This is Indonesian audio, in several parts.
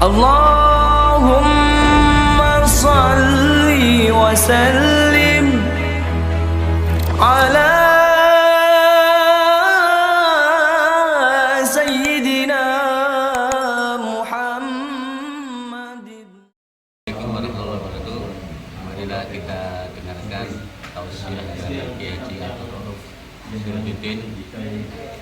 Allahumma salli wa sallim ala Sayyidina Muhammadin. Assalamualaikum warahmatullahi wabarakatuh. Marilah kita dengarkan tausiah dari Kiai Haji Abdul Sirajuddin.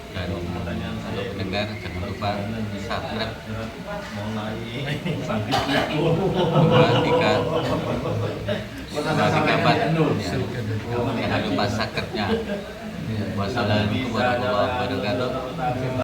Dan untuk pendengar jangan lupa subscribe 234 jangan lupa saketnya. Wassalamualaikum warahmatullahi wabarakatuh.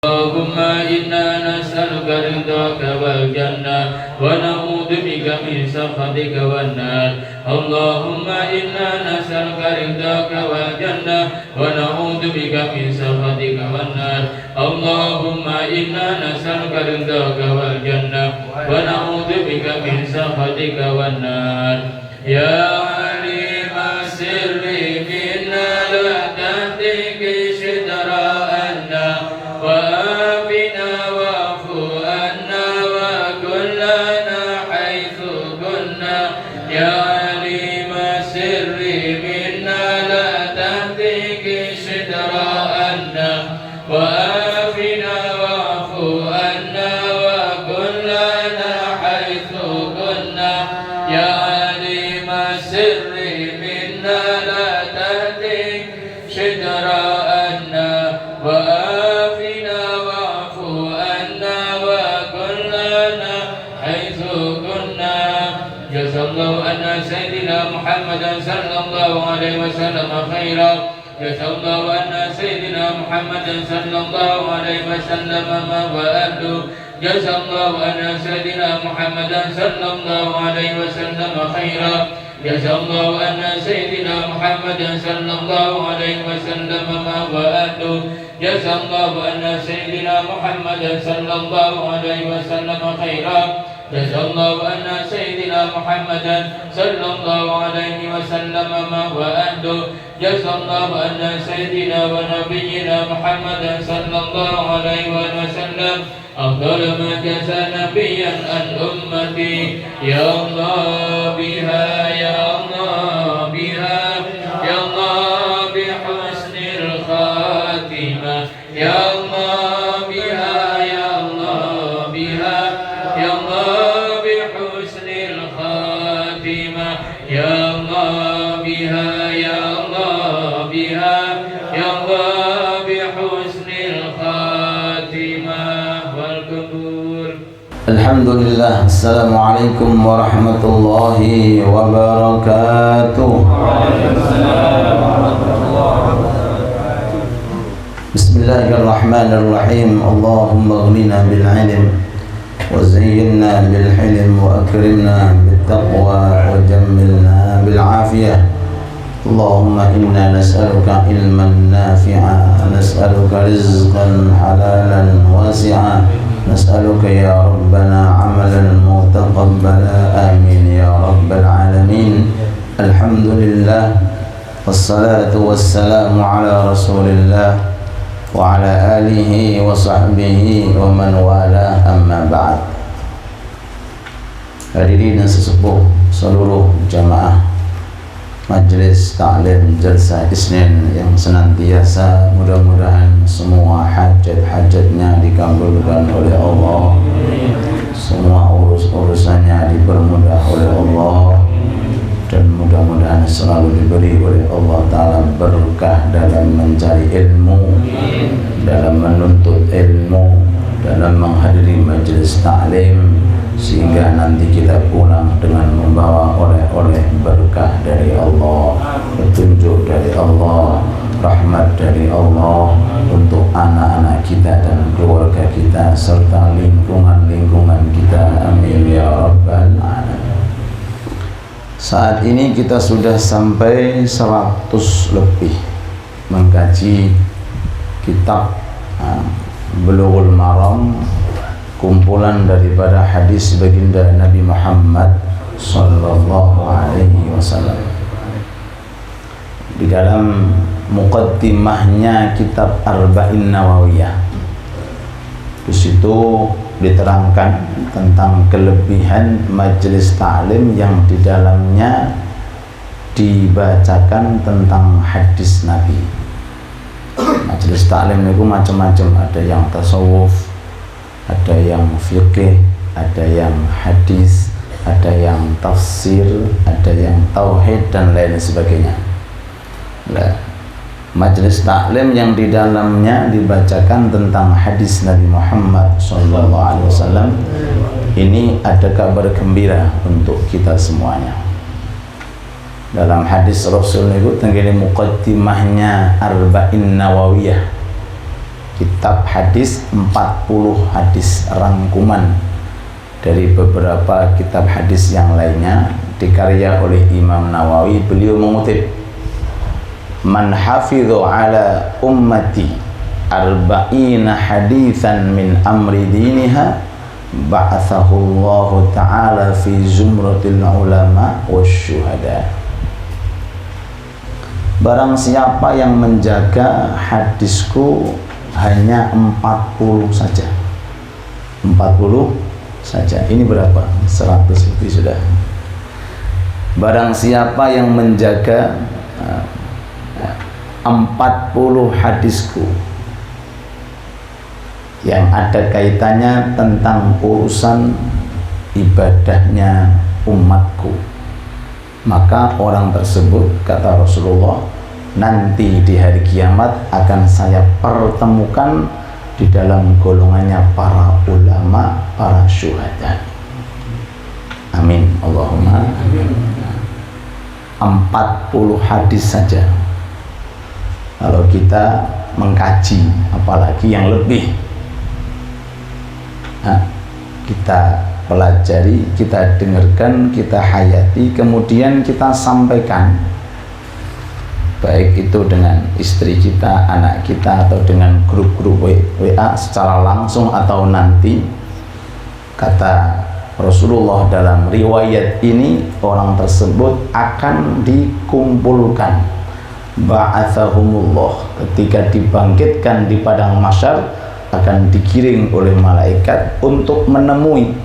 Allahumma inna nas'aluka ridhaka wal jannah wa na'udzu bika min sakhatika wan nar. Allahumma inna nas'aluka ridhaka wal jannah wa na'udzu bika min sakhatika wan nar. Allahumma inna nas'aluka ridhaka wal jannah wa na'udzu bika min sakhatika wan nar. Ya alima sirri minna la tahtiki shidra anna وآفنا واعف عنا وكلنا حيث كنا يا عليم السر منا لا تهتك شدر عنا وآفنا واعف عنا وكلنا حيث كنا يا عليم السر منا لا تهتك شدر عنا جزاkallahu anna sayyidina Muhammadan sallallahu alaihi wasallam khairan. Jazallahu anna sayyidina Muhammadan sallallahu alaihi wasallam ma wa'adu. Jazallahu anna sayyidina Muhammadan sallallahu alaihi wasallam khairan. Jazallahu anna sayyidina Muhammadan sallallahu alaihi wasallam ma wa'adu. Jazallahu anna sayyidina Muhammadan sallallahu alaihi wasallam khairan. Jazallahu anna sayyidina Muhammadan sallallahu alaihi wasallam ma wa'adu. Jazallahu anna sayyidina wa nabiyyina Muhammadan sallallahu alaihi wasallam afdal ma jaza nabiyyan an ummati. Ya Allah biha, ya Allah biha, ya Allah bi husnil khatimah. Ya Allah biha, ya Allah biha, ya Allah bi husnil khatimah. Ya Allah biha, ya Allah biha, ya Allah bi husnil khatimah wal qubur. Alhamdulillah. Assalamualaikum warahmatullahi wabarakatuh. Bismillahirrahmanirrahim. Allahumma aghnina bil ilm wa zayyinna bil hilm wa akrimna bit taqwa wa jammilna bil afiyah. Allahumma inna nas'aluka ilman nafi'a, nas'aluka rizqan halalan wasi'a, nas'aluka ya rabbana amalan mutaqabbala, amin ya rabbal alamin. Alhamdulillah wassalatu wassalamu ala rasulillah wa ala alihi wa sahbihi wa man wala, amma ba'd. Hadirin sesepuh seluruh jamaah Majelis Ta'lim Jalsah Isnin yang senantiasa mudah-mudahan semua hajat-hajatnya dikabulkan oleh Allah, semua urus-urusannya dipermudah oleh Allah, dan mudah-mudahan selalu diberi oleh Allah Ta'ala berkah dalam mencari ilmu, dalam menuntut ilmu, dalam menghadiri majelis ta'lim, sehingga nanti kita pulang dengan membawa oleh-oleh berkah dari Allah, petunjuk dari Allah, rahmat dari Allah untuk anak-anak kita dan keluarga kita serta lingkungan-lingkungan kita, amin ya rabbal alamin. Saat ini kita sudah sampai 100 lebih mengkaji kitab Bulughul Maram, kumpulan daripada hadis baginda Nabi Muhammad sallallahu alaihi wasallam. Di dalam muqaddimahnya kitab Arba'in Nawawiyah, di situ diterangkan tentang kelebihan majelis taklim yang di dalamnya dibacakan tentang hadis Nabi. Majelis taklim itu macam-macam, ada yang tasawuf, ada yang fikih, ada yang hadis, ada yang tafsir, ada yang tauhid dan lain sebagainya. Nah, majelis taklim yang di dalamnya dibacakan tentang hadis Nabi Muhammad SAW, ini ada kabar gembira untuk kita semuanya. Dalam hadis Rasul itu tenggene muqaddimahnya Arba'in Nawawiyah, kitab hadis 40 hadis rangkuman dari beberapa kitab hadis yang lainnya dikarya oleh Imam Nawawi. Beliau mengutip, man hafidhu ala ummati arba'ina hadithan min amri diniha ba'athahu Allah ta'ala fi zumratil ulama wasyuhada. Barang siapa yang menjaga hadisku hanya 40 saja, 40 saja, ini berapa? 100 lebih sudah. Barang siapa yang menjaga 40 hadisku yang ada kaitannya tentang urusan ibadahnya umatku, maka orang tersebut, kata Rasulullah, nanti di hari kiamat akan saya pertemukan di dalam golongannya para ulama, para syuhada. Amin, Allahumma amin. 40 hadis saja. Kalau kita mengkaji, apalagi yang lebih, kita pelajari, kita dengarkan, kita hayati, kemudian kita sampaikan, baik itu dengan istri kita, anak kita, atau dengan grup-grup WA secara langsung atau nanti. Kata Rasulullah dalam riwayat ini, orang tersebut akan dikumpulkan, ba'athahumullah, ketika dibangkitkan di padang mahsyar akan digiring oleh malaikat untuk menemui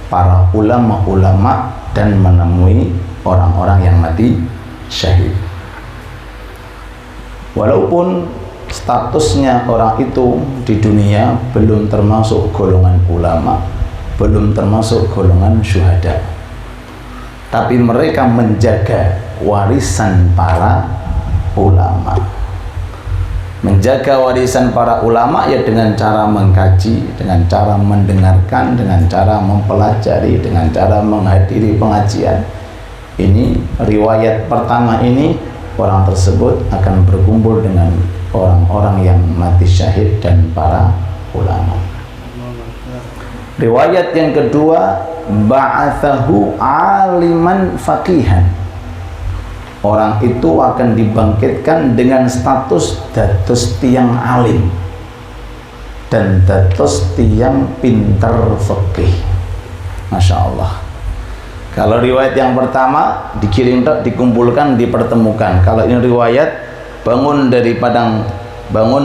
para ulama-ulama dan menemui orang-orang yang mati syahid. Walaupun statusnya orang itu di dunia belum termasuk golongan ulama, belum termasuk golongan syuhada, tapi mereka menjaga warisan para ulama. Menjaga warisan para ulama ya dengan cara mengkaji, dengan cara mendengarkan, dengan cara mempelajari, dengan cara menghadiri pengajian. Ini riwayat pertama ini, orang tersebut akan berkumpul dengan orang-orang yang mati syahid dan para ulama. Riwayat yang kedua, ba'athahu aliman faqihan. Orang itu akan dibangkitkan dengan status dados tiang alim dan dados tiang pinter fikih. Masya Allah. Kalau riwayat yang pertama dikirim, dikumpulkan, dipertemukan. Kalau ini riwayat bangun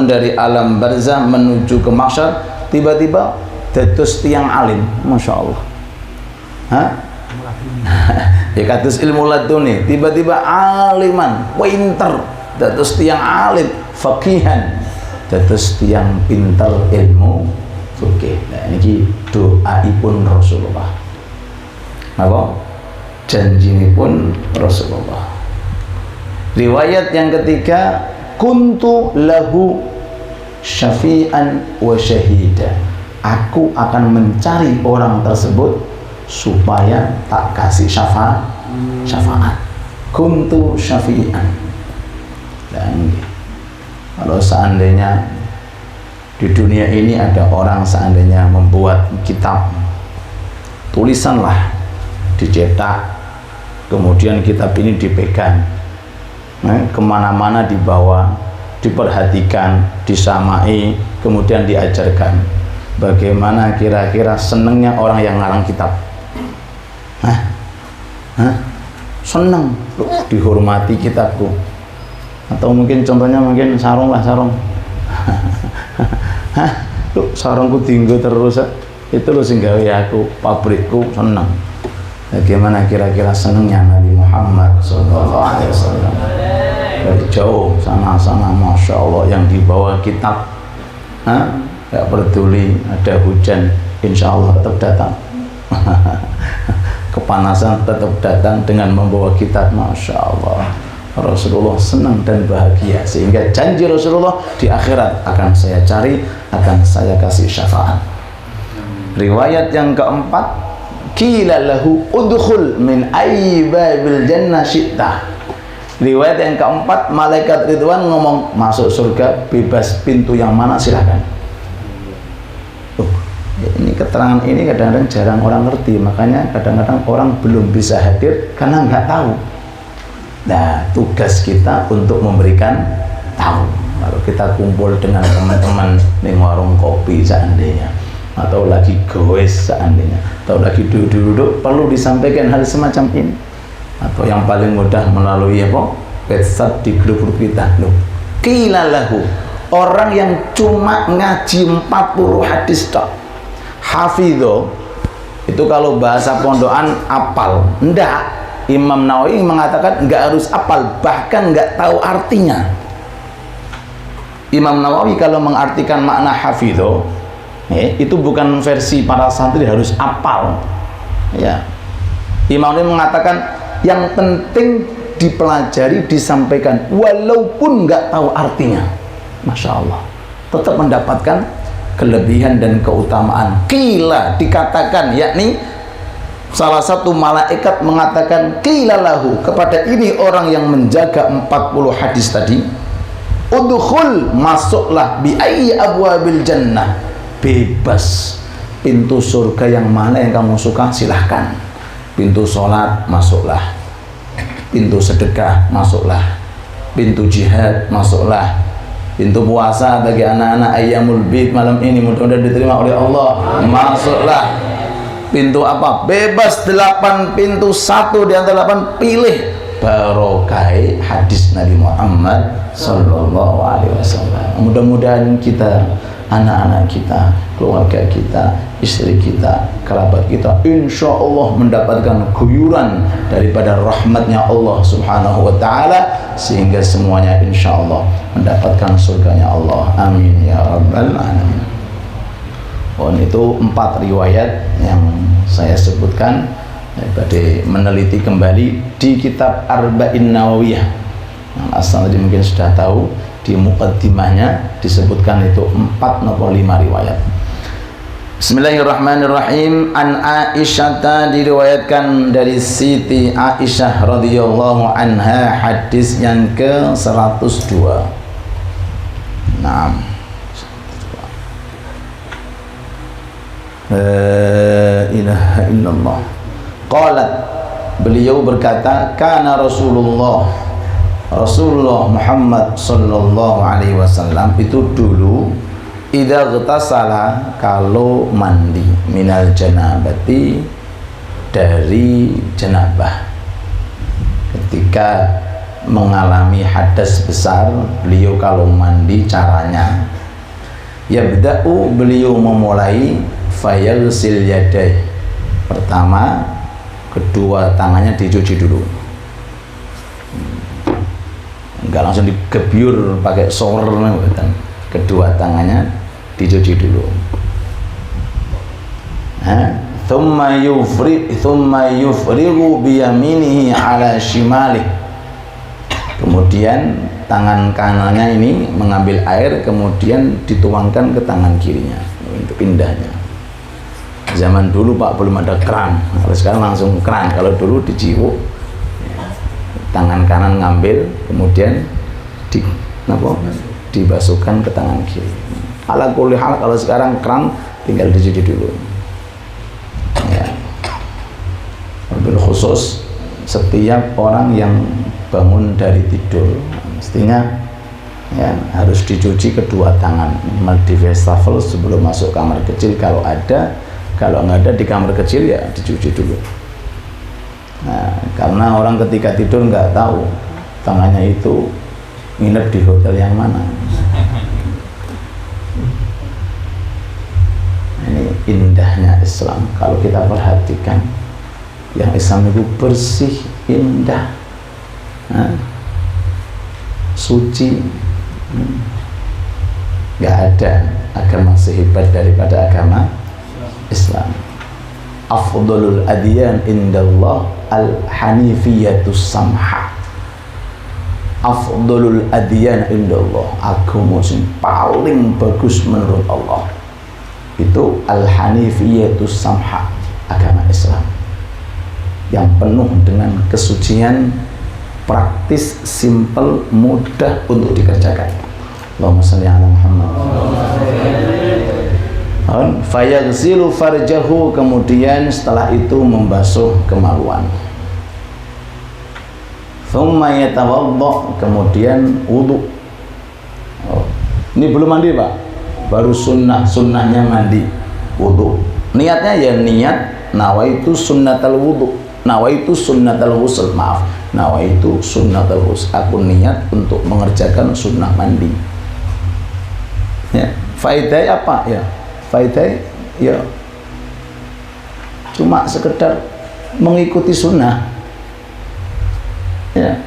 dari alam barzah menuju ke mahsyar, tiba-tiba dados tiang alim. Masya Allah. Ya kados ilmu laduni, tiba-tiba aliman, pinter, dados tiang alim, faqihan, dados tiang pinter ilmu fikih. Nah ini doaipun Rasulullah. Apa? Janjinipun Rasulullah. Riwayat yang ketiga, kuntu lahu syafi'an wa syahida. Aku akan mencari orang tersebut supaya tak kasih syafaat. Kuntu syafi'an. Dan kalau seandainya di dunia ini ada orang seandainya membuat kitab, tulisanlah, dicetak, kemudian kitab ini dipegang, kemana-mana dibawa, diperhatikan, disamai, kemudian diajarkan. Bagaimana kira-kira senengnya orang yang ngarang kitab? Seneng, dihormati kitabku. Atau mungkin contohnya mungkin sarung lah, sarung. Sarungku tinggal terus, Itu loh sing gawe aku pabrikku seneng. Bagaimana kira-kira senengnya Nabi Muhammad SAW dari jauh sana-sana, masya Allah, yang dibawa kitab, nggak peduli ada hujan, insya Allah tetap datang. Kepanasan tetap datang dengan membawa kitab, masya Allah. Rasulullah senang dan bahagia, sehingga janji Rasulullah di akhirat akan saya cari, akan saya kasih syafaat. Riwayat yang keempat, qila lahu udkhul min ayyi babil jannah syi'ta. Riwayat yang keempat, malaikat Ridwan ngomong, masuk surga bebas pintu yang mana silakan. Ini keterangan ini kadang-kadang jarang orang ngerti, makanya kadang-kadang orang belum bisa hadir karena nggak tahu. Nah, tugas kita untuk memberikan tahu. Kalau kita kumpul dengan teman-teman di warung kopi seandainya, atau lagi goes seandainya, atau lagi duduk-duduk, perlu disampaikan hal semacam ini. Atau yang paling mudah melalui apa? WhatsApp di grup-grup kita. Loh, qila lahu, orang yang cuma ngaji 40 hadis tok, hafidho, itu kalau bahasa pondokan apal. Enggak. Imam Nawawi mengatakan enggak harus apal, bahkan enggak tahu artinya. Imam Nawawi kalau mengartikan makna hafidho, itu bukan versi para santri harus apal. Ya. Imam Nawawi mengatakan yang penting dipelajari, disampaikan, walaupun enggak tahu artinya. Masya Allah, tetap mendapatkan kelebihan dan keutamaan. Qila, dikatakan, yakni salah satu malaikat mengatakan qila lahu, kepada ini orang yang menjaga 40 hadis tadi, udkhul, masuklah, bi ayyi abwabil jannah, bebas pintu surga yang mana yang kamu suka silahkan. Pintu sholat masuklah, pintu sedekah masuklah, pintu jihad masuklah, pintu puasa bagi anak-anak ayyamul bid malam ini mudah-mudahan diterima oleh Allah masuklah. Pintu apa? Bebas 8 pintu, 1 di antara 8 pilih. Barokai hadis Nabi Muhammad Sallallahu Alaihi Wasallam. Mudah-mudahan kita, anak-anak kita, keluarga kita, istri kita, kerabat kita, insya Allah mendapatkan guyuran daripada rahmatnya Allah Subhanahu Wa Taala, sehingga semuanya insya Allah mendapatkan surganya Allah. Amin ya Rabbal Alamin. Itu 4 riwayat yang saya sebutkan daripada meneliti kembali di kitab Arba'in Nawawiyah. Asal tadi mungkin sudah tahu, di muqaddimahnya disebutkan itu 4 atau 5 riwayat. Bismillahirrahmanirrahim. An Aisyah, diriwayatkan dari Siti Aisyah radhiyallahu anha, hadis yang ke-102. Naam. La ilaha illallah. Qalat, beliau berkata, kana Rasulullah Muhammad sallallahu alaihi wasallam itu dulu idza ghtasala, kalau mandi, minal janabati, dari janabah, ketika mengalami hadas besar, beliau kalau mandi caranya yabda'u, beliau memulai fayaghsil yadayh, pertama kedua tangannya dicuci dulu, enggak langsung digebyur pakai shower, kedua tangannya dicuci dulu. Thumma yufrigu biyaminihi ala shimalih, kemudian tangan kanannya ini mengambil air, kemudian dituangkan ke tangan kirinya untuk pindahnya. Zaman dulu Pak belum ada keran, kalau sekarang langsung keran. Kalau dulu diciwuk, tangan kanan ngambil, kemudian dibasuhkan ke tangan kiri. Ala kulli hal, kalau sekarang keran tinggal dicuci dulu. Ya. Mobil khusus setiap orang yang bangun dari tidur mestinya ya harus dicuci kedua tangan, di wastafel sebelum masuk kamar kecil kalau ada. Kalau nggak ada di kamar kecil ya dicuci dulu. Nah, karena orang ketika tidur nggak tahu tangannya itu nginep di hotel yang mana. Ini indahnya Islam. Kalau kita perhatikan, yang Islam itu bersih, indah, suci. Nggak ada agama sehebat daripada agama Islam. Afdalul adyan indallah al-hanifiyatus samha. Afdalul adyan indallah, agama sing paling bagus menurut Allah itu al-hanifiyatus samha, agama Islam yang penuh dengan kesucian, praktis, simpel, mudah untuk dikerjakan. Allahumma shalli ala Muhammad. Fayaghsilu farjahu, kemudian setelah itu membasuh kemaluan. Thumma yatawadda, kemudian wudu. Ini belum mandi Pak, baru sunnahnya mandi, wudu. Niatnya ya niat nawaitu sunnatal wudu, nawaitu sunnatal ghusl, maaf, nawaitu sunnatal ghusl, aku niat untuk mengerjakan sunnah mandi. Ya, faedah apa ya? Faedah ya cuma sekedar mengikuti sunnah. Ya,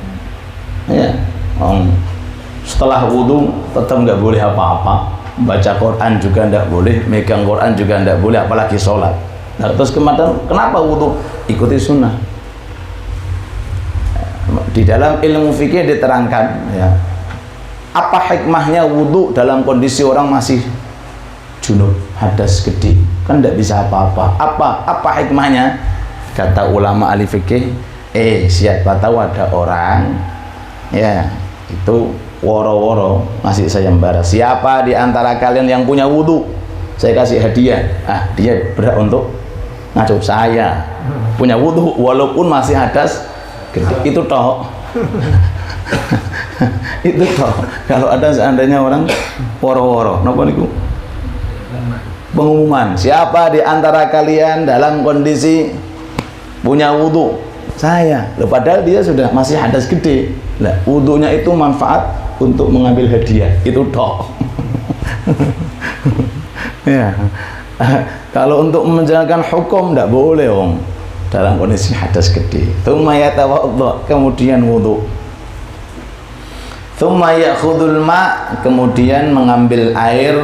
ya. Setelah wudhu tetap nggak boleh apa-apa, baca Quran juga nggak boleh, megang Quran juga nggak boleh, apalagi sholat. Nah, terus kenapa wudhu? Ikuti sunnah. Di dalam ilmu fikih diterangkan, ya, apa hikmahnya wudhu dalam kondisi orang masih junub, hadas gede, kan tidak bisa apa-apa. Apa hikmahnya? Kata ulama ahli fikih, siapa tahu ada orang, ya, itu woro-woro masih sayembara. Siapa di antara kalian yang punya wudhu, saya kasih hadiah. Dia berat untuk ngaco, saya punya wudhu walaupun masih hadas gede. Itu toh. Itu toh. Kalau ada seandainya orang woro-woro, napa niku? Pengumuman, siapa di antara kalian dalam kondisi punya wudhu? Saya. Loh, padahal dia sudah masih hadas gede. Lah, wudhunya itu manfaat untuk mengambil hadiah. Itu toh. Ya. Kalau untuk menjalankan hukum tidak boleh om, dalam kondisi hadas gede. Tsumma yatawadda, kemudian wudu. Tsumma ya'khudul ma, kemudian mengambil air,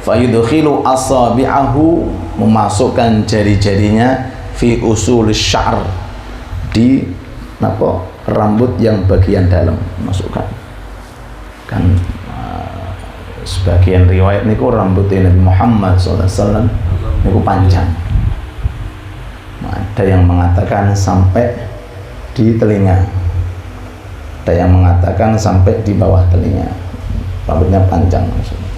fayudkhilu asabi'ahu, memasukkan jari-jarinya fi usul syar, di apa, rambut yang bagian dalam, masukkan. Kan sebagian riwayat niku rambutnya Nabi Muhammad SAW niku panjang. Ada yang mengatakan sampai di telinga, ada yang mengatakan sampai di bawah telinga, rambutnya panjang maksudnya.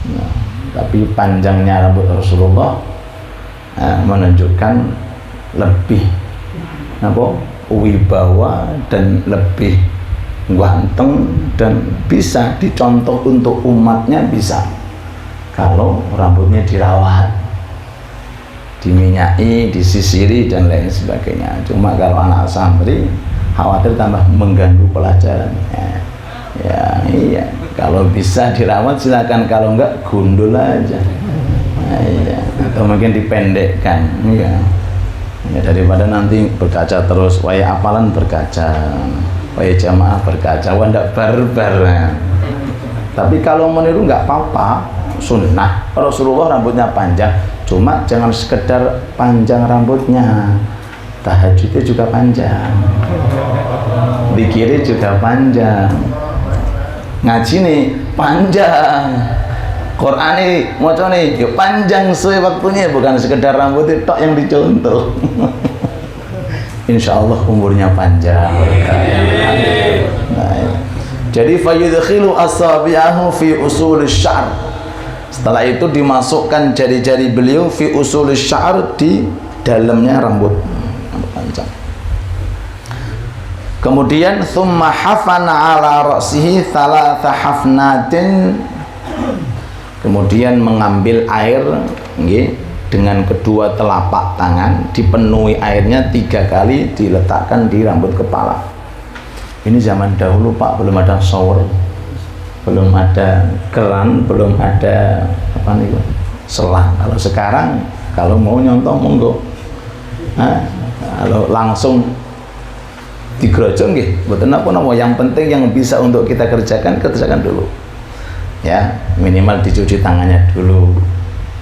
Nah, tapi panjangnya rambut Rasulullah menunjukkan lebih apa, wibawa dan lebih ganteng, dan bisa dicontoh untuk umatnya, bisa kalau rambutnya dirawat, diminyai, disisiri dan lain sebagainya. Cuma kalau anak santri khawatir tambah mengganggu pelajaran. Ya iya, kalau bisa dirawat silakan, kalau enggak gundul aja. Iya, atau mungkin dipendekkan. Iya. Ya, daripada nanti berkaca terus, waya apalan berkaca, waya jamaah berkaca, wah ndak barbar. Tapi kalau meniru nggak apa-apa, sunnah. Rasulullah rambutnya panjang, cuma jangan sekedar panjang rambutnya, tahajudnya juga panjang, zikirnya juga panjang, ngaji nih panjang, Quran nih maca nih ya panjang sesuai waktunya, bukan sekedar rambutnya tok yang dicontoh. Insya Allah umurnya panjang. Nah, jadi fayudkhilu asabi'ahu fi usul syar. Setelah itu dimasukkan jari-jari beliau fi usul syar, di dalamnya rambut panjang. Kemudian thumma hafana ala ra'sihi thalatha hafnatin, kemudian mengambil air dengan kedua telapak tangan, dipenuhi airnya 3 kali, diletakkan di rambut kepala. Ini zaman dahulu Pak, belum ada shower, belum ada keran, belum ada apa nih, selang. Kalau sekarang kalau mau nyontoh monggo. Kalau langsung digerojok nggih, mboten napa-napa. Yang penting yang bisa untuk kita kerjakan dulu. Ya, minimal dicuci tangannya dulu.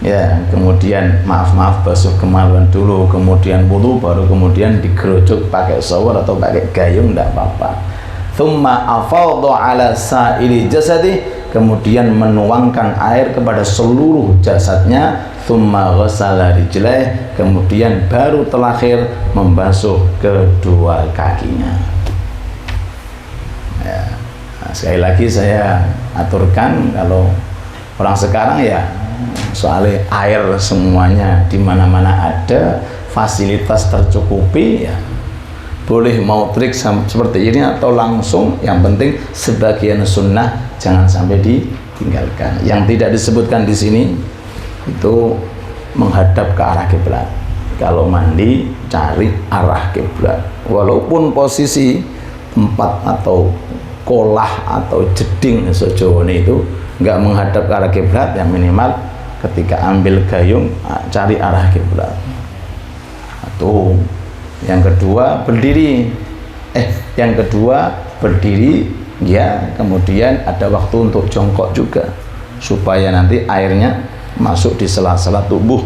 Ya, kemudian maaf basuh kemaluan dulu, kemudian wudu, baru kemudian digerojok pakai shower atau pakai gayung, tidak apa-apa. Thumma afadha ala sa'ili jasadi, kemudian menuangkan air kepada seluruh jasadnya. Thumma ghassala rijlaih, kemudian baru terakhir membasuh kedua kakinya. Ya, nah, sekali lagi saya aturkan, kalau orang sekarang ya soalnya air semuanya di mana-mana ada, fasilitas tercukupi, ya boleh mau trik seperti ini atau langsung, yang penting sebagian sunnah jangan sampai ditinggalkan. Yang tidak disebutkan di sini itu menghadap ke arah kiblat. Kalau mandi cari arah kiblat, walaupun posisi tempat atau kolah atau jeding sejowane itu nggak menghadap ke arah kiblat, yang minimal ketika ambil gayung cari arah kiblat. Atau yang kedua berdiri, ya, kemudian ada waktu untuk jongkok juga supaya nanti airnya masuk di sela-sela tubuh,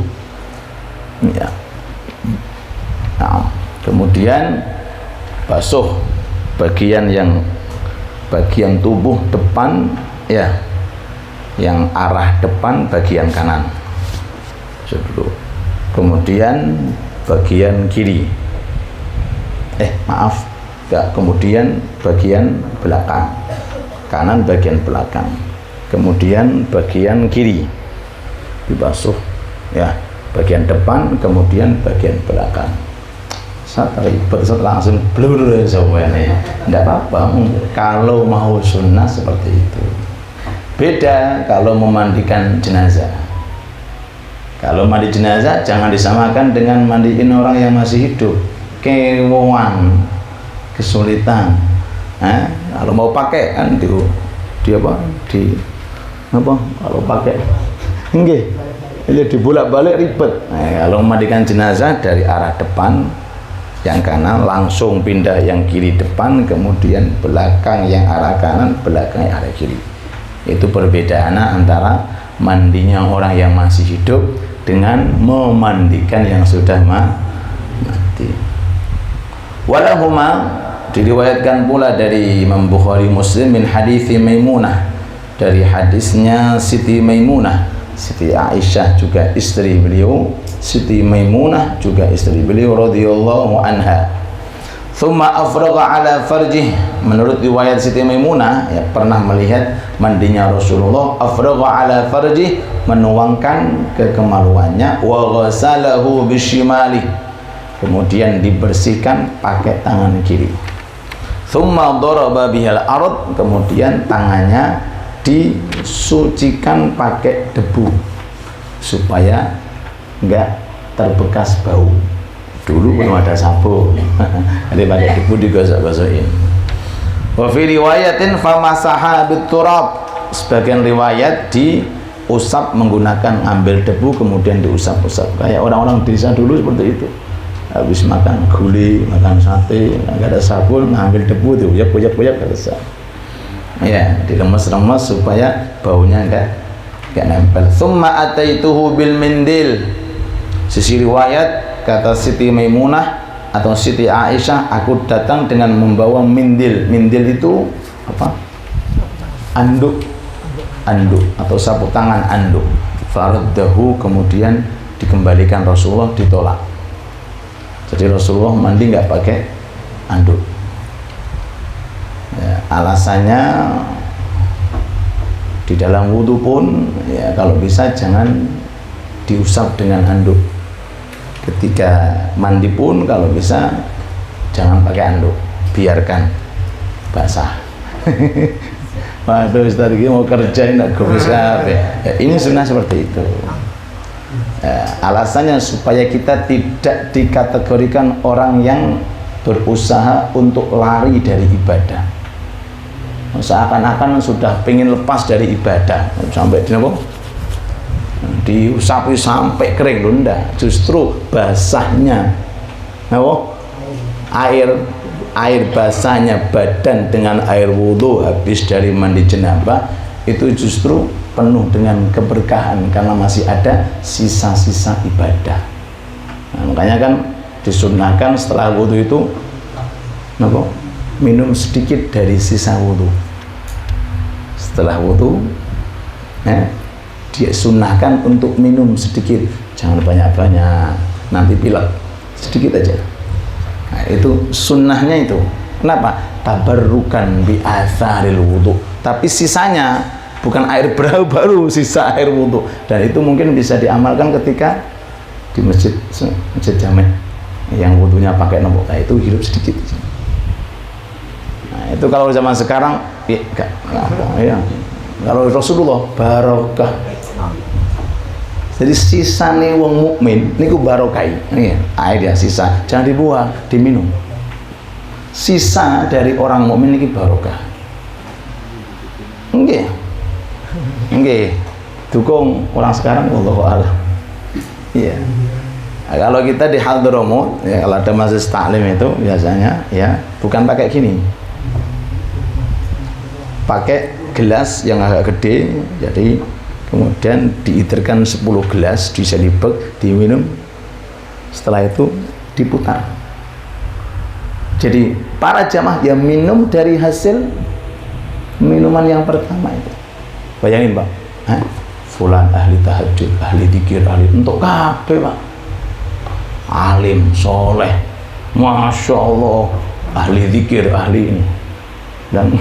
ya. Nah, kemudian basuh bagian tubuh depan, ya, yang arah depan bagian kanan dulu, kemudian bagian kiri, kemudian bagian belakang kanan, bagian belakang, kemudian bagian kiri dibasuh, ya, bagian depan, kemudian bagian belakang. Saat ribet, saat langsung blur semuanya, tidak apa-apa kalau mau sunnah seperti itu. Beda kalau memandikan jenazah. Kalau mandi jenazah jangan disamakan dengan mandiin orang yang masih hidup, kewoan, kesulitan. Kalau mau pakai kan kalau pakai enggak, ini dibolak-balik ribet. Kalau memandikan jenazah dari arah depan yang kanan langsung pindah yang kiri depan, kemudian belakang yang arah kanan, belakang yang arah kiri. Itu perbedaan antara mandinya orang yang masih hidup dengan memandikan yang sudah mati. Walahuma, diriwayatkan pula dari Imam Bukhari Muslim min hadithi Maimunah, dari hadisnya Siti Maimunah, Siti Aisyah juga istri beliau, Siti Maimunah juga istri beliau radhiyallahu anha. Thumma afragha ala farjih, menurut riwayat Siti Maimunah, ya, pernah melihat mandinya Rasulullah, afragha ala farjih, menuangkan ke kemaluannya, wa ghasalahu bisyimali, kemudian dibersihkan pakai tangan kiri. Thumma daraba bihal ard, kemudian tangannya disucikan pakai debu supaya enggak terbekas bau. Dulu belum ada sabun, jadi pakai debu digosok-gosokin. Wa fi riwayatin famasaha biturab, sebagian riwayat diusap menggunakan ambil debu kemudian diusap-usap, kayak orang-orang desa dulu seperti itu. Habis makan gulai, makan sate, nggak ada sabun, ngambil debu tuh, uyap-uyap selesai. Ya, diremes-remes supaya baunya enggak nempel. Tsumma ataituhu bil mindil. Sisi riwayat kata Siti Maimunah atau Siti Aisyah, aku datang dengan membawa mindil. Mindil itu apa? Anduk atau sapu tangan anduk. Faraddahu, kemudian dikembalikan Rasulullah, ditolak. Jadi Rasulullah mandi nggak pakai anduk. Ya, alasannya di dalam wudhu pun, ya, kalau bisa jangan diusap dengan handuk. Ketika mandi pun kalau bisa jangan pakai handuk, biarkan basah. Waduh, Ustaz ini mau kerjain nggak bisa. Ya, ini sunnah seperti itu. Ya, alasannya supaya kita tidak dikategorikan orang yang berusaha untuk lari dari ibadah. Seakan-akan sudah pengen lepas dari ibadah sampai di apa? diusapi sampai kering lho, ndak. Justru basahnya air basahnya badan dengan air wudhu habis dari mandi jenabah itu justru penuh dengan keberkahan karena masih ada sisa-sisa ibadah. Nah, makanya kan disunnahkan setelah wudhu itu minum sedikit dari sisa wudhu. Setelah wudhu dia sunnahkan untuk minum sedikit, jangan banyak-banyak, nanti pilek, sedikit aja. Nah, itu sunnahnya itu. Kenapa? Tabarrukan bi atharil wudhu. Tapi sisanya bukan air baru, sisa air wudhu. Dan itu mungkin bisa diamalkan ketika di masjid jamek yang wudhunya pakai nombok, nah itu hidup sedikit. Nah, itu kalau zaman sekarang ya. Kalau Rasulullah barokah. Jadi sisane wong mukmin niku barokai. Nggih, air ya sisa, jangan dibuang, diminum. Sisa dari orang mukmin niki barokah. Nggih. Nggih. Dukung orang sekarang wallahu a'lam. Iya. Nah, kalau kita di Hadramut, ya kalau ada majelis taklim itu biasanya ya bukan pakai gini. Pakai gelas yang agak gede, jadi kemudian diitirkan 10 gelas, diselibek, diminum, setelah itu diputar. Jadi para jamaah yang minum dari hasil minuman yang pertama itu. Bayangin Pak, fulan ahli tahajud, ahli dzikir, ahli untuk kabeh Pak, alim, soleh, masya Allah, ahli dzikir, ahli ini. Dan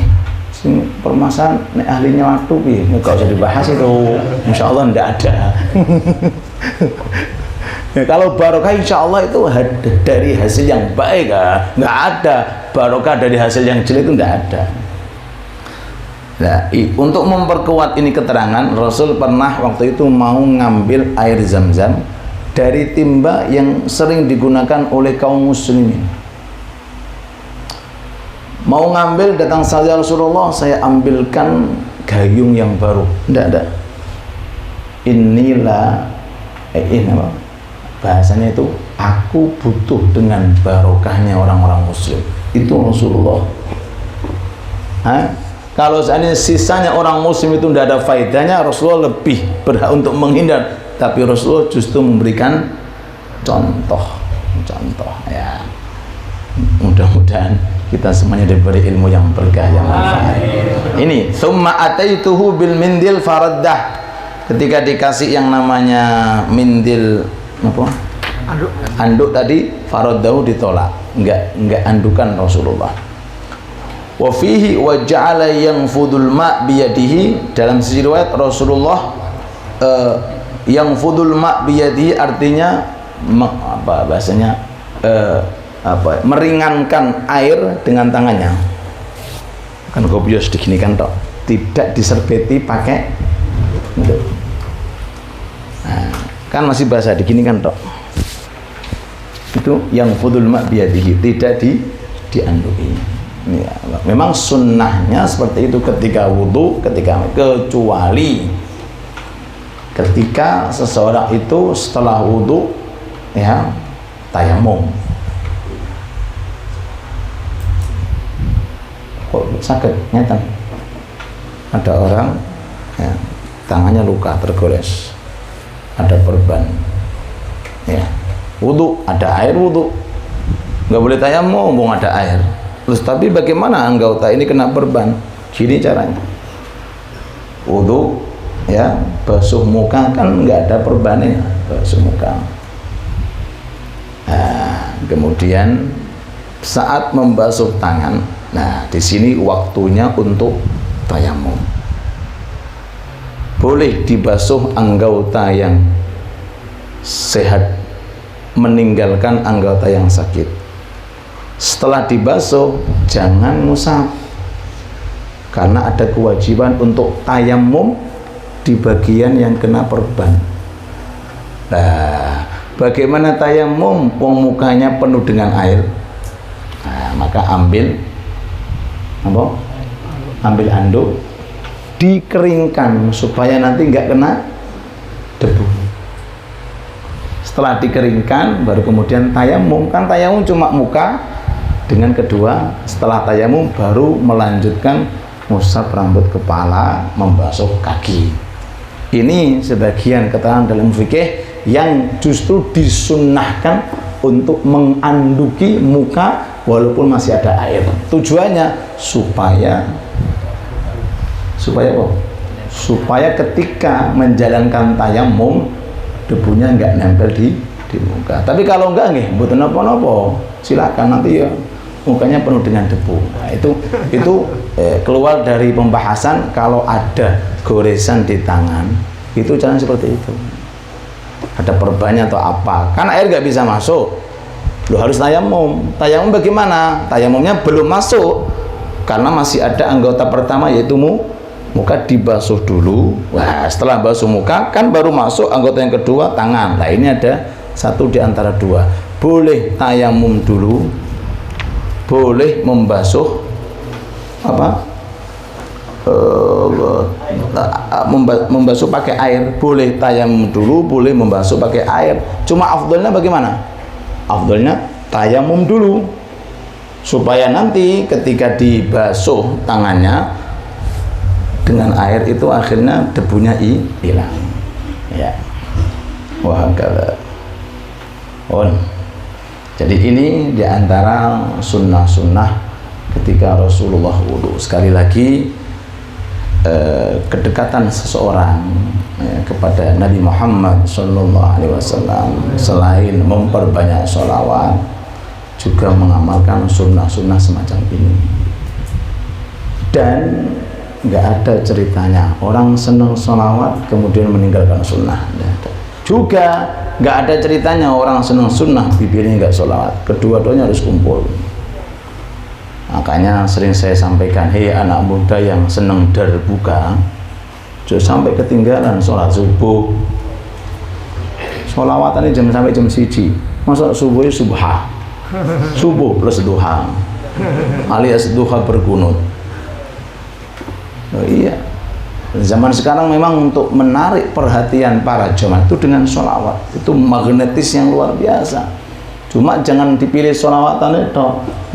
permasalahan ahlinya waktu nggak usah dibahas itu, insya Allah tidak ada. Ya, kalau barokah insya Allah itu dari hasil yang baik, nggak ada barokah dari hasil yang jelek, itu nggak ada. Nah, untuk memperkuat ini keterangan, Rasul pernah waktu itu mau ngambil air zam-zam dari timba yang sering digunakan oleh kaum muslimin. Mau ngambil, datang saja Rasulullah, saya ambilkan gayung yang baru. Tidak ada. Inilah ini apa? Bahasanya itu aku butuh dengan barokahnya orang-orang muslim. Itu Rasulullah. Kalau seandainya sisanya orang muslim itu tidak ada faedahnya, Rasulullah lebih berhak untuk menghindar. Tapi Rasulullah justru memberikan contoh ya. Mudah-mudahan kita semuanya diberi ilmu yang berkah yang manfaat. Ini summa ataituhu bil mindil faraddah. Ketika dikasih yang namanya mindil apa? Anduk tadi, faraddahu ditolak. Enggak andukan Rasulullah. Wa fihi wa ja'ala yanfudul ma' biyadihi. Dalam sisi riwayat Rasulullah yanfudul ma' biyadihi artinya apa bahasanya meringankan air dengan tangannya. Kan gobios diginikan tok, tidak diserbeti pakai gitu. Nah, kan masih basah diginikan tok. Itu yang fudul ma' biyadihi, tidak diandui. Ya, memang sunnahnya seperti itu ketika wudhu, kecuali ketika seseorang itu setelah wudhu ya tayamum. Kok sakit nyata, ada orang ya, tangannya luka tergores, ada perban ya, wudhu, ada air wudhu, nggak boleh tayamum mumpung ada air. Terus tapi bagaimana anggota ini kena perban? Gini caranya, wudhu ya, basuh muka, kan nggak ada perbannya, basuh muka. Nah, kemudian saat membasuh tangan, nah di sini waktunya untuk tayamum. Boleh dibasuh anggota yang sehat, meninggalkan anggota yang sakit. Setelah dibasuh jangan ngusap, karena ada kewajiban untuk tayamum di bagian yang kena perban. Nah, bagaimana tayamum? Wong mukanya penuh dengan air. Nah, maka ambil anduk, dikeringkan supaya nanti nggak kena debu. Setelah dikeringkan baru kemudian tayamum. Kan tayamum cuma muka dengan kedua. Setelah tayamum baru melanjutkan ngusap rambut kepala, membasuh kaki. Ini sebagian keterangan dalam fikih yang justru disunnahkan untuk menganduki muka walaupun masih ada air. Tujuannya supaya apa? Supaya ketika menjalankan tayamum debunya nggak nempel di muka. Tapi kalau enggak nih, mboten napa-napa, silakan nanti ya mukanya penuh dengan debu. Nah, itu keluar dari pembahasan kalau ada goresan di tangan, itu jangan seperti itu. Ada perbannya atau apa? Kan air nggak bisa masuk. Lo harus tayamum. Tayamum bagaimana? Tayamumnya belum masuk karena masih ada anggota pertama yaitu muka dibasuh dulu. Wah, setelah basuh muka kan baru masuk anggota yang kedua, tangan. Nah, ini ada satu di antara dua. Boleh tayamum dulu, boleh membasuh membasuh pakai air. Boleh tayamum dulu, boleh membasuh pakai air. Cuma afdolnya bagaimana? Afdolnya tayamum dulu supaya nanti ketika dibasuh tangannya dengan air itu akhirnya debunya hilang. Ya. Wah, jadi ini diantara sunnah-sunnah ketika Rasulullah wudu. Sekali lagi kedekatan seseorang kepada Nabi Muhammad SAW selain memperbanyak sholawat juga mengamalkan sunnah-sunnah semacam ini. Dan nggak ada ceritanya orang senang sholawat kemudian meninggalkan sunnah. Juga nggak ada ceritanya orang senang sunnah bibirnya nggak sholawat. Kedua-duanya harus kumpul. Makanya sering saya sampaikan, hei anak muda yang senang darbuka, jangan sampai ketinggalan sholat subuh. Sholawatannya sampai jam 1. Masa subuhnya subuh plus duha, alias duha berkunut. Oh iya, zaman sekarang memang untuk menarik perhatian para jemaah itu dengan sholawat, itu magnetis yang luar biasa. Cuma jangan dipilih sholawatan itu,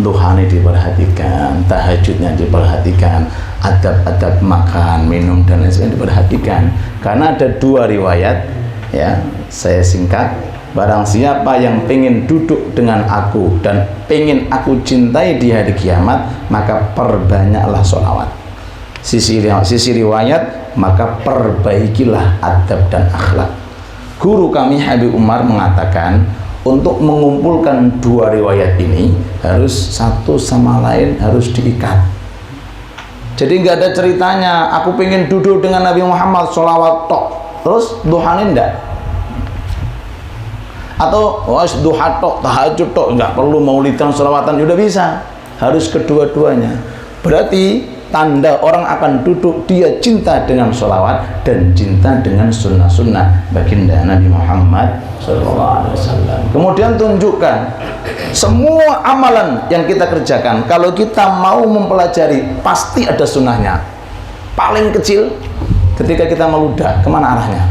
duhanya diperhatikan, tahajudnya diperhatikan, adab-adab makan, minum dan lain sebagainya diperhatikan. Karena ada dua riwayat, ya saya singkat. Barang siapa yang pengen duduk dengan aku dan pengen aku cintai di hari kiamat, maka perbanyaklah sholawat. Sisi riwayat, maka perbaikilah adab dan akhlak. Guru kami Habib Umar mengatakan, untuk mengumpulkan dua riwayat ini harus satu sama lain harus diikat. Jadi nggak ada ceritanya aku pengen duduk dengan Nabi Muhammad sholawat tok terus duhanin enggak, atau duha tok tahajud tok nggak perlu maulidan sholawatan, udah bisa. Harus kedua-duanya. Berarti tanda orang akan duduk dia cinta dengan sholawat dan cinta dengan sunnah-sunnah baginda Nabi Muhammad SAW. Kemudian tunjukkan semua amalan yang kita kerjakan, kalau kita mau mempelajari pasti ada sunnahnya. Paling kecil ketika kita meludah, kemana arahnya?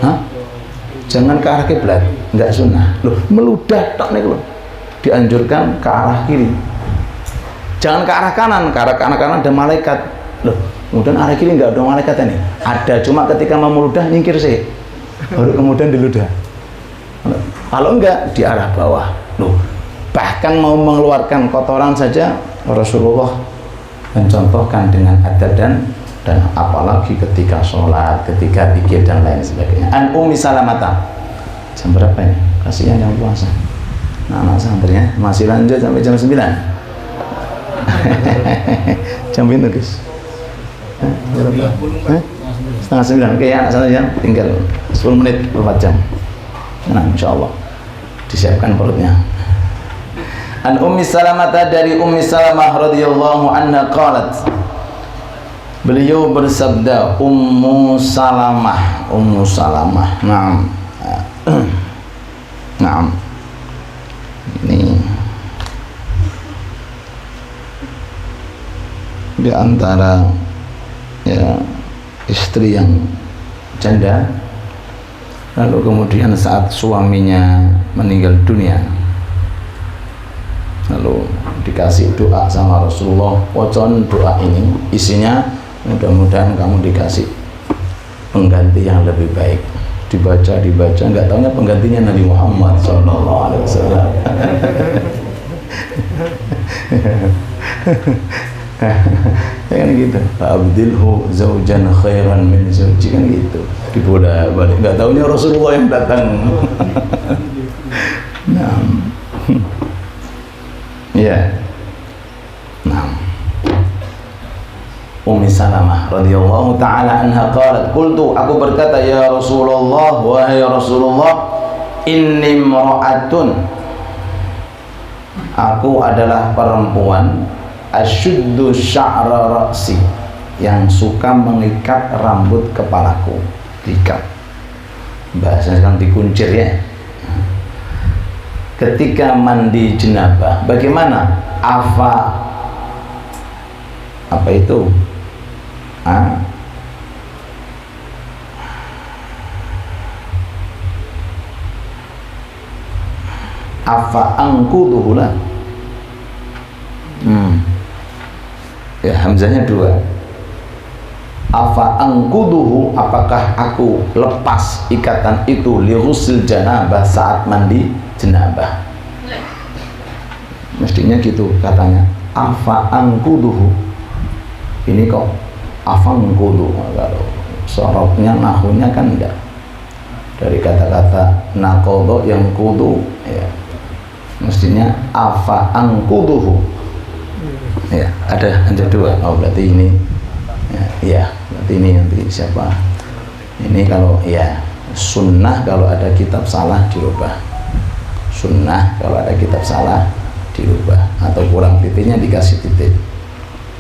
Hah? Jangan ke arah kiblat, nggak sunnah. Loh, meludah tak nih loh, dianjurkan ke arah kiri. Jangan ke arah kanan, ke arah kanan ada malaikat. Loh, kemudian arah kiri nggak ada malaikat ini. Ada, cuma ketika mau meludah nyingkir sih, baru kemudian diludah. Kalau enggak di arah bawah. Loh, bahkan mau mengeluarkan kotoran saja Rasulullah mencontohkan dengan adab dan apalagi ketika sholat, ketika zikir dan lain sebagainya. An Ummi Salamata. Jam berapa ini? Kasihan yang puasa. Nah, anak santrinya masih lanjut sampai jam 9. Jam itu guys, setengah 9. Oke, anak santrinya tinggal 10 menit 4 jam. Nah, insya Allah disiapkan perutnya. An Ummi Salamata, dari Ummi Salamah radhiyallahu anha qalat, beliau bersabda, Ummu Salamah. Naam. Naam. Ini di antara ya istri yang janda. Lalu kemudian saat suaminya meninggal dunia, lalu dikasih doa sama Rasulullah, wacon doa ini isinya mudah-mudahan kamu dikasih pengganti yang lebih baik. Dibaca, nggak taunya penggantinya Nabi Muhammad SAW. Kan gitu, abdilhu zaujan khairan min zauji, kan gitu. Dibolak-balik, nggak taunya Rasulullah yang datang. Nah, ya, nah, Ummi Salamah radhiyallahu taala anha qalat, qultu, aku berkata, ya Rasulullah, wahai Rasulullah, inni imra'atun, aku adalah perempuan, asyuddu sya'ra ra'si, yang suka mengikat rambut kepalaku. Diikat, bahasanya kan dikuncir ya. Ketika mandi jenabah, bagaimana? Apa itu? Afa angkuduhu lah. Ya, hamzahnya dua. Afa angkuduhu, apakah aku lepas ikatan itu li ghusl janabah, saat mandi jenabah. Mestinya gitu katanya, afa angkuduhu. Ini kok afangkudu, kalau sorobnya nahunya kan enggak, dari kata-kata nakodo yang kudu ya, mestinya afa angkuduhu ya, ada dua. Oh berarti ini ya, berarti ini nanti siapa ini, kalau ya sunnah kalau ada kitab salah dirubah, sunnah kalau ada kitab salah dirubah, atau kurang titiknya dikasih titik.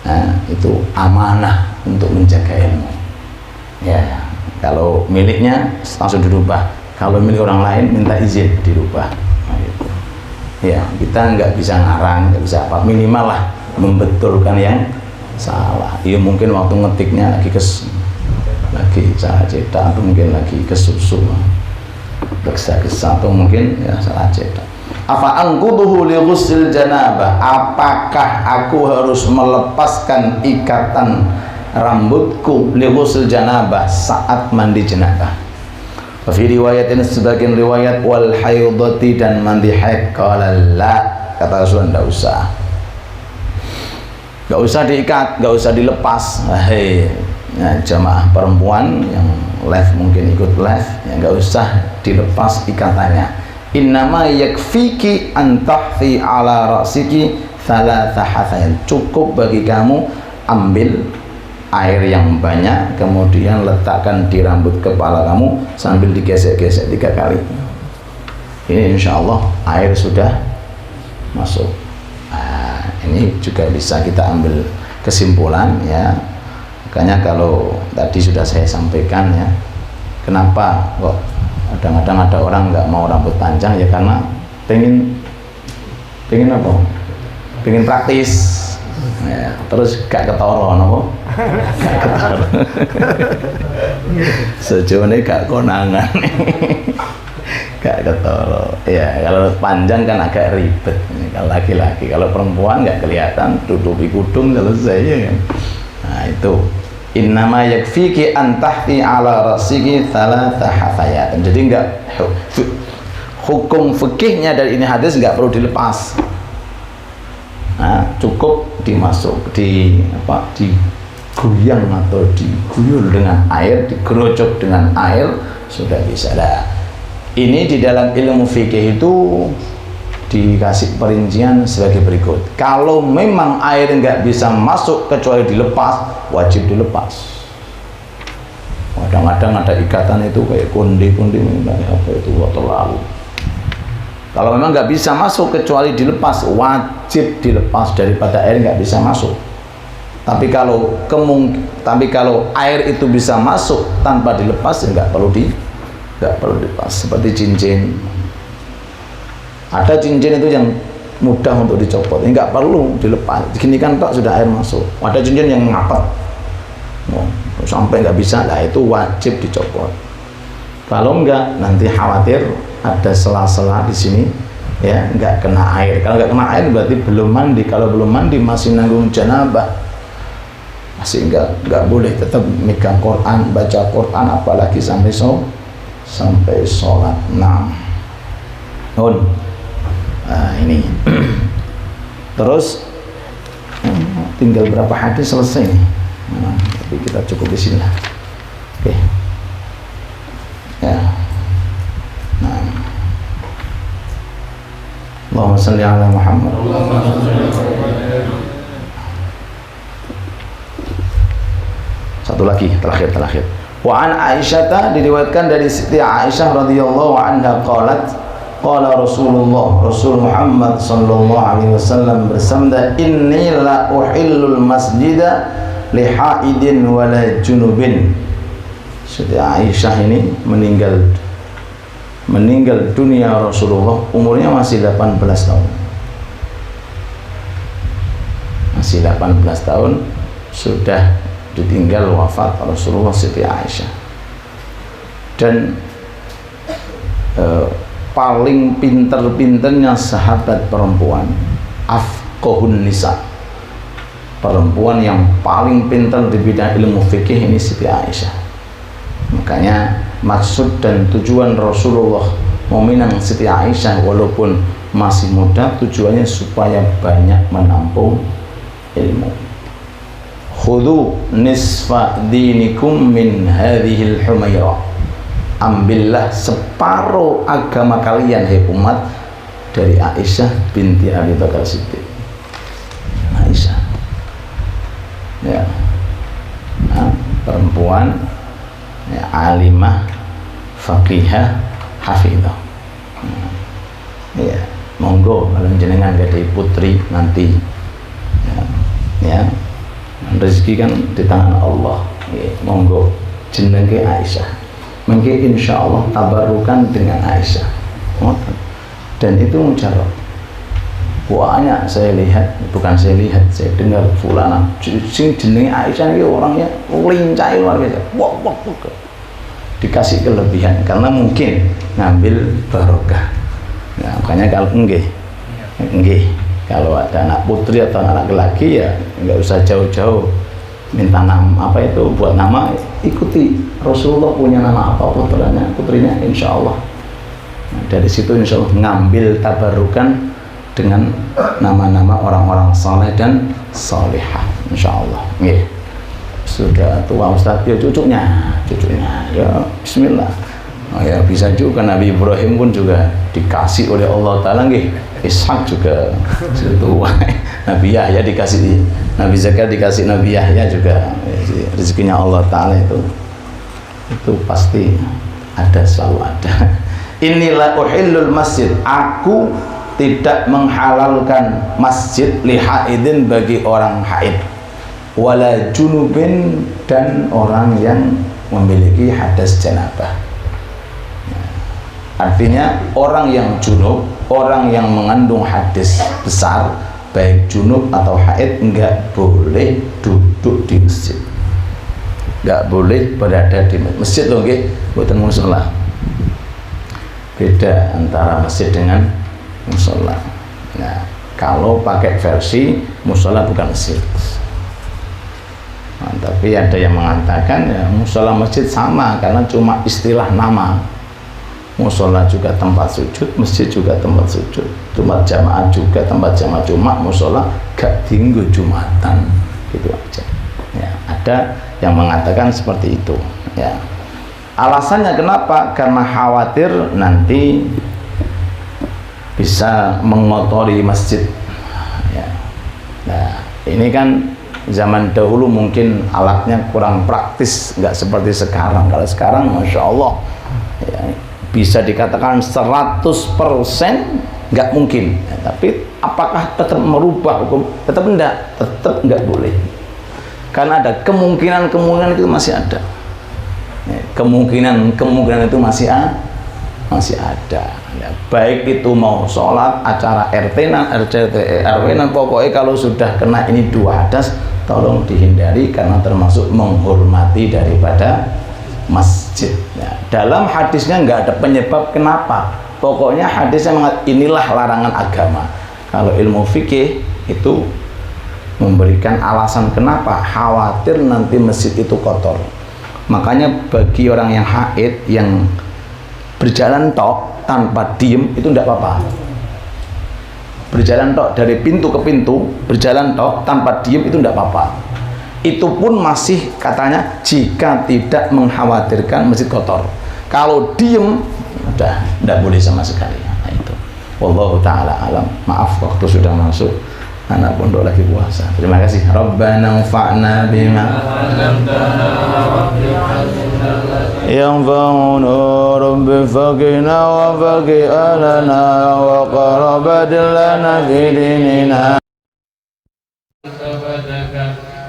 Nah, itu amanah untuk menjaga ilmu. Ya, kalau miliknya langsung dirubah. Kalau milik orang lain minta izin dirubah. Nah, gitu. Ya, kita nggak bisa ngarang, nggak bisa apa, minimal lah membetulkan yang salah. Ya mungkin waktu ngetiknya lagi salah cetak, atau mungkin lagi kesusu, gesa-gesa, atau mungkin ya salah cetak. Afa angkuduhu li ghusl janabah, apakah aku harus melepaskan ikatan rambutku li ghusl janabah, saat mandi jenabah. Fi riwayatin, sebagian riwayat, wal haidati, dan mandi haid. Qala la, kata Rasulullah, enggak usah diikat, enggak usah dilepas. Hei ya, jamaah perempuan yang live mungkin ikut live ya, enggak usah dilepas ikatannya. Innama yakfiki an tahthi ala ra'siki thalatha hathayan, cukup bagi kamu ambil air yang banyak, kemudian letakkan di rambut kepala kamu sambil digesek-gesek 3 kali. Ini insya Allah air sudah masuk. Nah, ini juga bisa kita ambil kesimpulan ya. Makanya kalau tadi sudah saya sampaikan ya, kenapa kok kadang-kadang ada orang nggak mau rambut panjang ya, karena pengen apa? Pengen praktis ya, terus gak ketoro apa? Gak ketoro. Sejauh ini gak konangan. Gak ketoro ya. Kalau panjang kan agak ribet. Kalau laki-laki, kalau perempuan nggak kelihatan, tutupi kudung selesai ya kan. Nah itu innama yakfiki an tahti ala rasiki thalatha hathayat. Jadi enggak, hukum fikihnya dari ini hadis enggak perlu dilepas. Nah, cukup diguyang atau diguyur dengan air, digerocok dengan air, sudah bisa. Nah, ini di dalam ilmu fikih itu dikasih perincian sebagai berikut. Kalau memang air nggak bisa masuk kecuali dilepas, wajib dilepas. Kadang-kadang ada ikatan itu kayak kondi-kondi, apa itu terlalu. Kalau memang nggak bisa masuk kecuali dilepas, wajib dilepas, daripada air nggak bisa masuk. Tapi kalau air itu bisa masuk tanpa dilepas, ya nggak perlu dilepas. Seperti cincin. Ada cincin itu yang mudah untuk dicopot, nggak perlu dilepas. Gini kan tak sudah air masuk. Ada cincin yang ngapet. sampai nggak bisa, lah itu wajib dicopot. Kalau enggak nanti khawatir ada sela-sela di sini ya, nggak kena air. Kalau nggak kena air berarti belum mandi. Kalau belum mandi masih nanggung janabah, masih nggak boleh, tetap megang Quran, baca Quran, apalagi sampai sholat. Nah ini terus tinggal berapa hadis selesai nih. Nah, tapi kita cukup di sini lah. Oke. Ya. Nah. Allahumma shalli ala Muhammad. Satu lagi terakhir. Wa an Aisyah, diriwayatkan dari Siti Aisyah radhiyallahu anha qalat, qala Rasul Muhammad sallallahu alaihi wasallam bersabda, inni la uhillul masjida li haidin wala junubin. Siti Aisyah ini meninggal dunia Rasulullah umurnya masih 18 tahun. Masih 18 tahun sudah ditinggal wafat Rasulullah Siti Aisyah. Dan paling pinter-pinternya sahabat perempuan, afqahun nisa, perempuan yang paling pintar di bidang ilmu fikih ini Siti Aisyah. Makanya maksud dan tujuan Rasulullah meminang Siti Aisyah walaupun masih muda, tujuannya supaya banyak menampung ilmu. Khudhu nisfa dinikum min hadhil humairah, ambillah separuh agama kalian hai umat dari Aisyah binti Abi Bakar Siddiq. Aisyah ya, nah, perempuan ya, alimah, faqihah, hafidhah. Ya, monggo kalau jenengan gak ada putri nanti ya, rezeki kan di tangan Allah ya, monggo jenenge Aisyah, mungkin insya Allah tabarukan dengan Aisyah. Dan itu mujarab. Banyak saya lihat, bukan saya lihat, saya dengar fulana sing jenenge Aisyah ini orangnya lincah luar biasa. Wah, dikasih kelebihan karena mungkin ngambil barokah. Nah, makanya kalau enggih, kalau ada anak putri atau anak laki-laki ya nggak usah jauh-jauh minta nama apa itu buat nama, ikuti Rasulullah punya nama apa putrinya insya Allah. Nah, dari situ insya Allah ngambil tabarukan dengan nama-nama orang-orang saleh dan salihah insya Allah. Sudah tua Ustaz, ya cucunya ya bismillah. Oh ya bisa juga, Nabi Ibrahim pun juga dikasih oleh Allah Ta'ala nggih. Ishak juga tua. Nabi Yahya dikasih, Nabi Zakaria dikasih Nabi Yahya juga. Rezekinya Allah Ta'ala itu pasti ada, selalu ada. Inilah uhillul masjid, aku tidak menghalalkan masjid li haidin, bagi orang haid, wala junubin, dan orang yang memiliki hadas janabah. Artinya orang yang junub, orang yang mengandung hadis besar, baik junub atau haid, enggak boleh duduk di masjid, enggak boleh berada di masjid loh nggih, mboten mushola. Beda antara masjid dengan mushola. Nah, kalau pakai versi mushola bukan masjid. Nah, tapi ada yang mengatakan ya mushola masjid sama karena cuma istilah nama. Mushola juga tempat sujud, masjid juga tempat sujud, tempat jamaah juga tempat jamaah, cuma mushola gak tinggu jumatan gitu aja. Ya, ada yang mengatakan seperti itu. Ya. Alasannya kenapa? Karena khawatir nanti bisa mengotori masjid. Ya. Nah, ini kan zaman dahulu mungkin alatnya kurang praktis, nggak seperti sekarang. Kalau sekarang, masya Allah, ya, bisa dikatakan 100% nggak mungkin. Ya, tapi apakah tetap merubah hukum? Tetap nggak boleh. Karena ada kemungkinan itu masih ada. Ya, kemungkinan itu masih ada. Ya, baik itu mau sholat, acara RT-nan, RW-nan, pokoknya kalau sudah kena ini dua hadas, tolong dihindari karena termasuk menghormati daripada masjid. Ya, dalam hadisnya nggak ada penyebab kenapa, pokoknya hadisnya inilah larangan agama. Kalau ilmu fikih itu memberikan alasan kenapa, khawatir nanti masjid itu kotor. Makanya bagi orang yang haid yang berjalan tok tanpa diem itu tidak apa-apa. Berjalan tok dari pintu ke pintu, berjalan tok tanpa diem itu tidak apa-apa. Itu pun masih katanya jika tidak mengkhawatirkan masjid kotor. Kalau diem udah tidak boleh sama sekali. Nah, itu. Wallahu taala alam. Maaf waktu sudah masuk. Anak pondok lagi puasa. Terima kasih. Rabbana anfa'na bima 'allamtana yanfa'una rabbi faqina wa faqi alana wa qarabad lana fi dinina.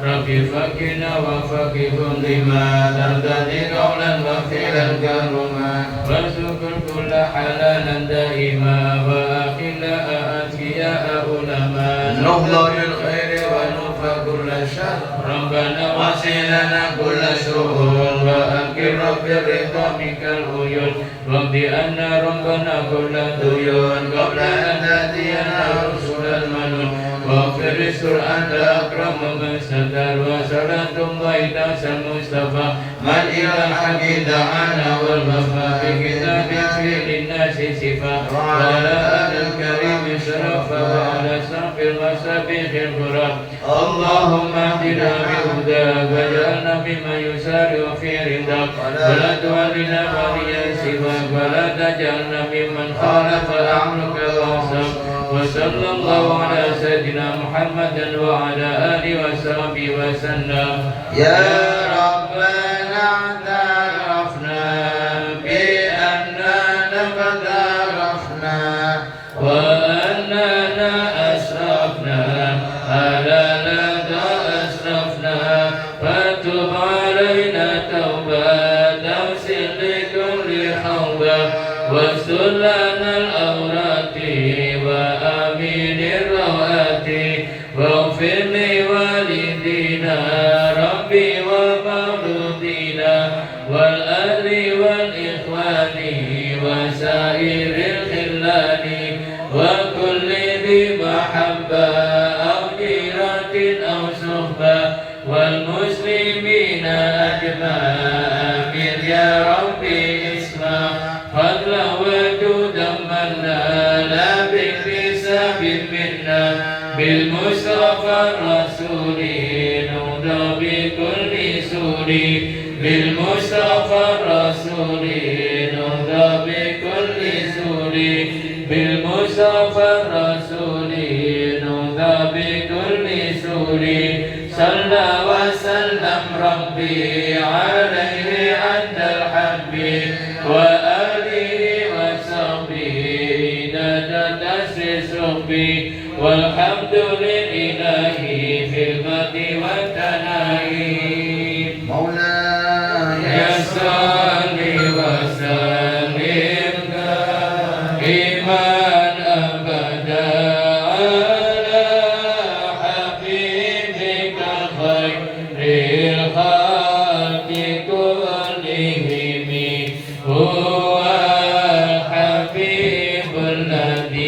Rabbi faqina wa faqihum lima tardani qawlan wa fi'lan karuma warzuqul kulla halalan daima wa akhila atqiya ulama nuhdhul khairi wa nufa kulla syarr rabbana wasilana kulla syuhur wa akir rabbi ridha mikal uyun rabbi anna rabbana kulla duyun qabla an tatiyana rusulal manun واغفر استر أنت أكرم من ستر وصلاة الله تنسى المصطفى من إلى الحق دعانا والوفا بكتاب في للناس صفا وعلى آل الكريم شرفا وعلى سقف المسابيح الغراب اللهم اهدنا بهداك واجعلنا ممن يسارع في رضاك ولا تولنا وليا سواك ولا تجعلنا ممن خالف أمرك وعصاك وصلى الله على سيدنا محمد وعلى آله وصحبه وسلم يا ربنا اعترفنا بأننا قد عرفنا وأننا أسرفنا على لدى أسرفنا فتب علينا توبة تغسل لكل حوبة واستر لنا الأورات وآمين الروات واغفر لوالدينا ربي ومولودينا والأهل والإخوان وسائر الخلان وكل ذي محبة أو جيرة أو صحبة والمسلمين أجمعين يا ربي اسمع فضلا وجودا منا لا باكتساب منا بالمصطفى الرسول نهدى بكل سور بالمصطفى الرسول نهدى بكل سور بالمصطفى الرسول نهدى بكل سور صلى وسلم ربي عليه عند الحب وآله وصحبه نجد صحبي والحمد لله في المد والتناهي مولاي صل وسلم دائما أبدا على حبيبك خير الخلق كلهم هو الحبيب الذي